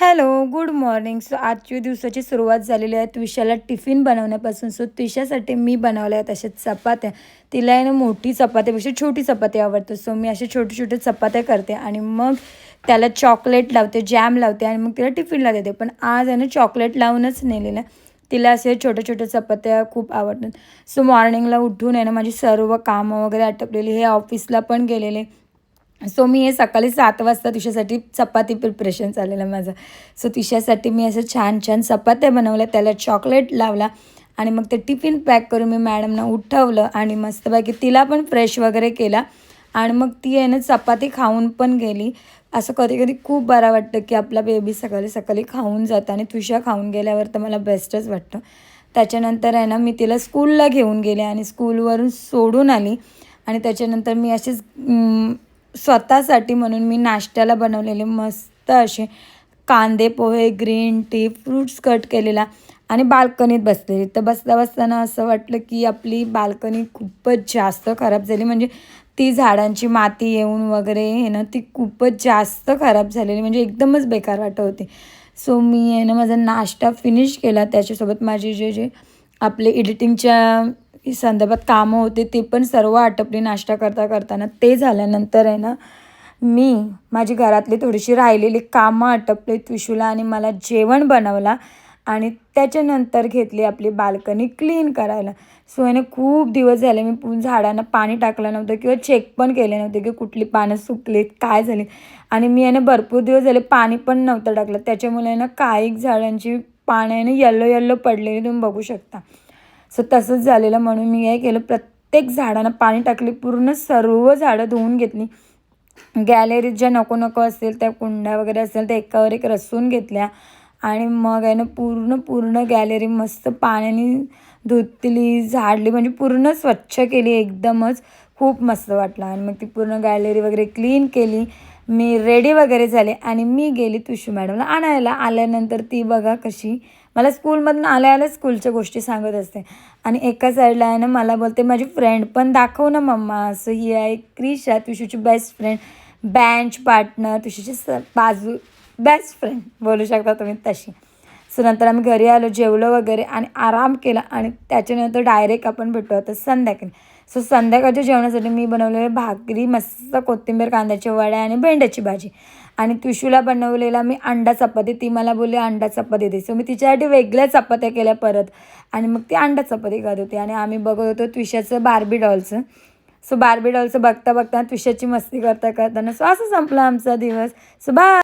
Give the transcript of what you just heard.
Hello, good morning. So आजच्या दिवसाची सुरुवात झालेली आहे त्विशाला टिफिन बनवण्यापासून. सो त्विशासाठी मी बनवल्या आहेत अशा चपात्या. तिला आहे ना मोठी चपात्यापेक्षा छोटी चपाती आवडते. सो मी अशा छोटे छोटे चपात्या करते आणि मग त्याला चॉकलेट लावते, जॅम लावते आणि मग तिला टिफिनला देते. पण आज आहे ना चॉकलेट लावूनच नेलेलं आहे. तिला असे छोट्या छोट्या चपात्या खूप आवडतात. सो मॉर्निंगला उठून आहे ना माझी सर्व कामं वगैरे आटपलेली, हे ऑफिसला पण गेलेले. सो मी हे सकाळी 7 वाजता तिच्यासाठी चपाती प्रिपरेशन चाललेलं माझं. सो तिच्यासाठी मी असं छान छान चपात्या बनवल्या, त्याला चॉकलेट लावला आणि मग ते टिफिन पॅक करून मी मॅडमना उठवलं आणि मस्तपैकी तिला पण फ्रेश वगैरे केला आणि मग ती आहे ना चपाती खाऊन पण गेली. असं कधी कधी खूप बरं वाटतं की आपला बेबी सकाळी सकाळी खाऊन जातं आणि तुझ्या खाऊन गेल्यावर तर मला बेस्टच वाटतं. त्याच्यानंतर आहे ना मी तिला स्कूलला घेऊन गेले आणि स्कूलवरून सोडून आली आणि त्याच्यानंतर मी अशीच स्वतःसाठी म्हणून मी नाश्त्याला बनवलेले मस्त असे कांदे पोहे, ग्रीन टी, फ्रूट्स कट केलेला आणि बाल्कनीत बसलेली. तर बसता बसताना असं वाटलं की आपली बाल्कनी खूपच जास्त खराब झाली. म्हणजे ती झाडांची माती येऊन वगैरे आहे ना ती खूपच जास्त खराब झालेली, म्हणजे एकदमच बेकार वाटत होती. सो मी आहे ना माझा नाश्ता फिनिश केला. त्याच्यासोबत माझे जे जे आपले एडिटिंगच्या संदर्भात कामं होते ते पण सर्व आटपली नाश्ता करता करताना. ते झाल्यानंतर आहे ना मी माझी घरातली थोडीशी राहिलेली कामं आटपली, त्विशूला आणि मला जेवण बनवला आणि त्याच्यानंतर घेतली आपली बाल्कनी क्लीन करायला. सो आहे ना खूप दिवस झाले मी झाडांना पाणी टाकलं नव्हतं किंवा चेक पण केले नव्हते की कुठली पानं सुकलीत, काय झाली. आणि मी आहे ना भरपूर दिवस झाले पाणी पण नव्हतं टाकलं. त्याच्यामुळे आहे ना काही झाडांची पानं आहे ना येल्लो येल्लो पडलेली तुम्ही बघू शकता. सो तसंच झालेलं म्हणून मी काय केलं, प्रत्येक झाडांना पाणी टाकले, पूर्ण सर्व झाडं धुवून घेतली. गॅलरीत ज्या नको नको असतील त्या कुंड्या वगैरे असेल त्या एकावर एक रचून घेतल्या आणि मग आहे ना पूर्ण गॅलरी मस्त पाण्याने धुतली, झाडली, म्हणजे पूर्ण स्वच्छ केली एकदमच. खूप मस्त वाटलं आणि मग ती पूर्ण गॅलरी वगैरे क्लीन केली. मी रेडी वगैरे झाले आणि मी गेली तुषू मॅडमला आणायला. आल्यानंतर ती बघा कशी मला स्कूलमधून आल्या स्कूलच्या गोष्टी सांगत असते आणि एका साईडला आहे ना मला बोलते माझी फ्रेंड पण दाखव ना मम्मा. असं ही आहे क्रिशा, तुषूची बेस्ट फ्रेंड, बेंच पार्टनर, तुषूची बाजू बेस्ट फ्रेंड बोलू शकता तुम्ही तशी. सो नंतर आम्ही घरी आलो, जेवलो वगैरे आणि आराम केला आणि त्याच्यानंतर डायरेक्ट आपण भेटू आता संध्याकाळी. सो संध्याकाळच्या जेवणासाठी मी बनवलेले भाकरी, मस्त कोथिंबीर, कांद्याच्या वड्या आणि भेंड्याची भाजी आणि त्विशूला बनवलेला मी अंडा चपाती. ती मला बोलली अंडा चपाती दे. सो मी तिच्यासाठी वेगळ्या चपात्या केल्या परत आणि मग ती अंडा चपाती खात होती आणि आम्ही बघत होतो त्विशाचं बार्बी डॉलचं. सो बार्बी डॉलचं बघता बघता त्विशाची मस्ती करता करताना सो असं संपला आमचा दिवस. So bye.